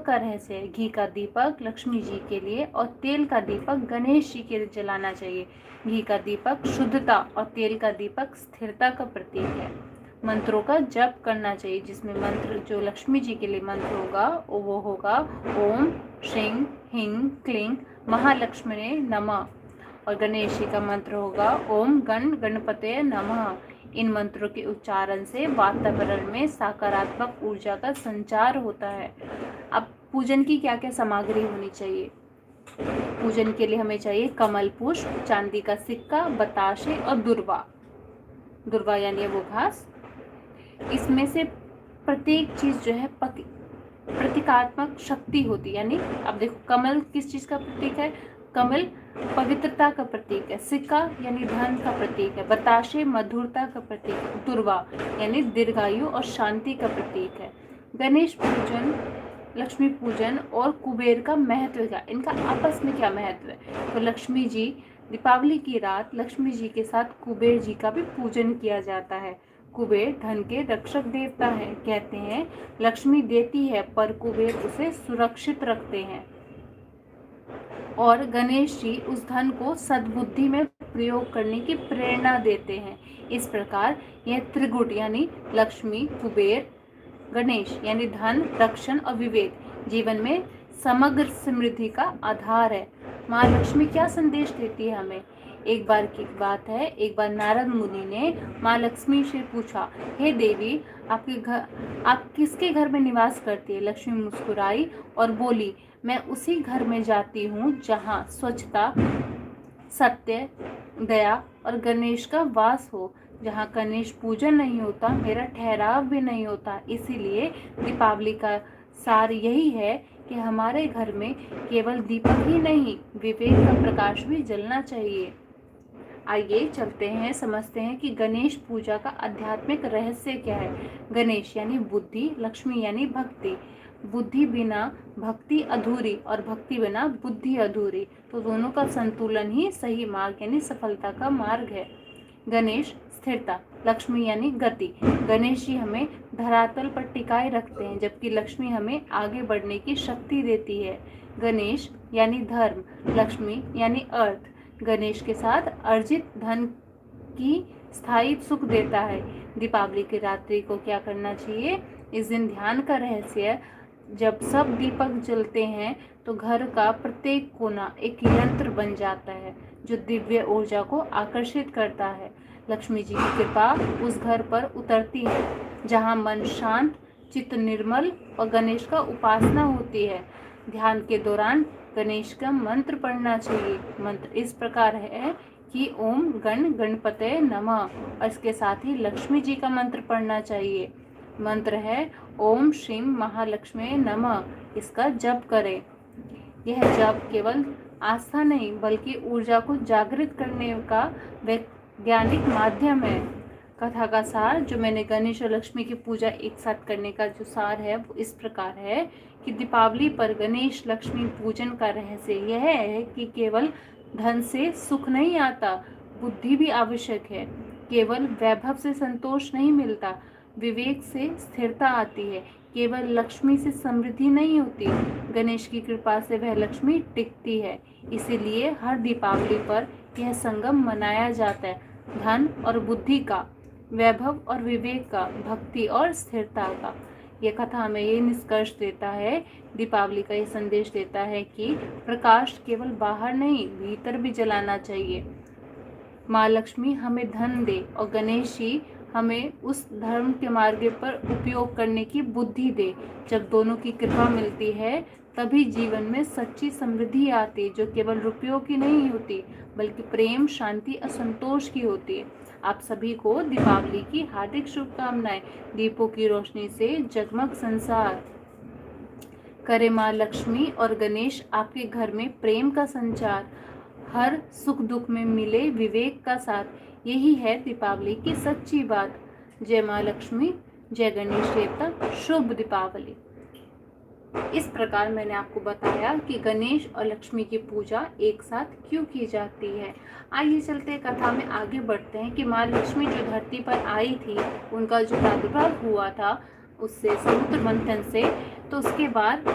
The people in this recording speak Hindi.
का रहस्य है। घी का दीपक लक्ष्मी जी के लिए और तेल का दीपक गणेश जी के लिए जलाना चाहिए। घी का दीपक शुद्धता और तेल का दीपक स्थिरता का प्रतीक है। मंत्रों का जप करना चाहिए, जिसमें मंत्र जो लक्ष्मी जी के लिए मंत्र होगा वो होगा ओम श्रीं ह्रीं क्लीं महालक्ष्मणे नमः, और गणेश जी का मंत्र होगा ओम गण गणपते नमः। इन मंत्रों के उच्चारण से वातावरण में सकारात्मक ऊर्जा का संचार होता है। अब पूजन की क्या क्या सामग्री होनी चाहिए? पूजन के लिए हमें चाहिए कमल पुष्प, चांदी का सिक्का, बताशे और दुर्वा। दुर्वा यानी वो घास। इसमें से प्रत्येक चीज जो है प्रतीकात्मक शक्ति होती है। यानी अब देखो, कमल किस चीज का प्रतीक है? कमल पवित्रता का प्रतीक है। सिक्का यानी धन का प्रतीक है। बताशे मधुरता का प्रतीक है। दुर्वा यानी दीर्घायु और शांति का प्रतीक है। गणेश पूजन, लक्ष्मी पूजन और कुबेर का महत्व क्या, इनका आपस में क्या महत्व है? तो लक्ष्मी जी, दीपावली की रात लक्ष्मी जी के साथ कुबेर जी का भी पूजन किया जाता है। कुबेर धन के रक्षक देवता है। कहते हैं लक्ष्मी देती है पर कुबेर उसे सुरक्षित रखते हैं, और गणेश जी उस धन को सद्बुद्धि में प्रयोग करने की प्रेरणा देते हैं। इस प्रकार यह त्रिगुण यानी लक्ष्मी, कुबेर, गणेश यानी धन, रक्षण और विवेक जीवन में समग्र समृद्धि का आधार है। माँ लक्ष्मी क्या संदेश देती है हमें? एक बार की बात है, एक बार नारद मुनि ने माँ लक्ष्मी से पूछा, हे देवी, आप किसके घर में निवास करती है? लक्ष्मी मुस्कुराई और बोली, मैं उसी घर में जाती हूँ जहाँ स्वच्छता, सत्य, दया और गणेश का वास हो। जहाँ गणेश पूजन नहीं होता, मेरा ठहराव भी नहीं होता। इसीलिए दीपावली का सार यही है कि हमारे घर में केवल दीपक ही नहीं, विवेक का प्रकाश भी जलना चाहिए। आइए चलते हैं, समझते हैं कि गणेश पूजा का आध्यात्मिक रहस्य क्या है। गणेश यानी बुद्धि, लक्ष्मी यानी भक्ति। बुद्धि बिना भक्ति अधूरी और भक्ति बिना बुद्धि अधूरी, तो दोनों का संतुलन ही सही मार्ग यानी सफलता का मार्ग है। गणेश स्थिरता, लक्ष्मी यानी गति। गणेश जी हमें धरातल पर टिकाए रखते हैं, जबकि लक्ष्मी हमें आगे बढ़ने की शक्ति देती है। गणेश यानी धर्म, लक्ष्मी यानी अर्थ। गणेश के साथ अर्जित धन की स्थायी सुख देता है। दीपावली की रात्रि को क्या करना चाहिए? इस दिन ध्यान का रहस्य, जब सब दीपक जलते हैं तो घर का प्रत्येक कोना एक यंत्र बन जाता है जो दिव्य ऊर्जा को आकर्षित करता है। लक्ष्मी जी की कृपा उस घर पर उतरती है जहां मन शांत, चित्त निर्मल और गणेश का उपासना होती है। ध्यान के दौरान गणेश का मंत्र पढ़ना चाहिए। मंत्र इस प्रकार है कि ओम गण गणपते नमः, और इसके साथ ही लक्ष्मी जी का मंत्र पढ़ना चाहिए। मंत्र है ओम श्रीं महालक्ष्मी नमः। इसका जप करें। यह जप केवल आस्था नहीं बल्कि ऊर्जा को जागृत करने का वैज्ञानिक माध्यम है। कथा का सार जो मैंने गणेश और लक्ष्मी की पूजा एक साथ करने का जो सार है वो इस प्रकार है कि दीपावली पर गणेश लक्ष्मी पूजन का रहस्य यह है कि केवल धन से सुख नहीं आता, बुद्धि भी आवश्यक है। केवल वैभव से संतोष नहीं मिलता, विवेक से स्थिरता आती है। केवल लक्ष्मी से समृद्धि नहीं होती, गणेश की कृपा से वह लक्ष्मी टिकती है। इसीलिए हर दीपावली पर यह संगम मनाया जाता है, धन और बुद्धि का, वैभव और विवेक का, भक्ति और स्थिरता का। यह कथा हमें ये निष्कर्ष देता है, दीपावली का ये संदेश देता है कि प्रकाश केवल बाहर नहीं भीतर भी जलाना चाहिए। माँ लक्ष्मी हमें धन दे और गणेश जी हमें उस धर्म के मार्ग पर उपयोग करने की बुद्धि दे। जब दोनों की कृपा मिलती है तभी जीवन में सच्ची समृद्धि आती है, जो केवल रुपयों की नहीं होती बल्कि प्रेम, शांति और संतोष की होती है। आप सभी को दीपावली की हार्दिक शुभकामनाएं। दीपों की रोशनी से जगमग संसार करे माँ लक्ष्मी और गणेश आपके घर में प्रेम का संचार, हर सुख दुख में मिले विवेक का साथ। यही है दीपावली की सच्ची बात। जय माँ लक्ष्मी, जय गणेश देवता, शुभ दीपावली। इस प्रकार मैंने आपको बताया कि गणेश और लक्ष्मी की पूजा एक साथ क्यों की जाती है। आइए चलते कथा में आगे बढ़ते हैं कि माँ लक्ष्मी जो धरती पर आई थी, उनका जो प्रादुर्भाव हुआ था उससे, समुद्र मंथन से, तो उसके बाद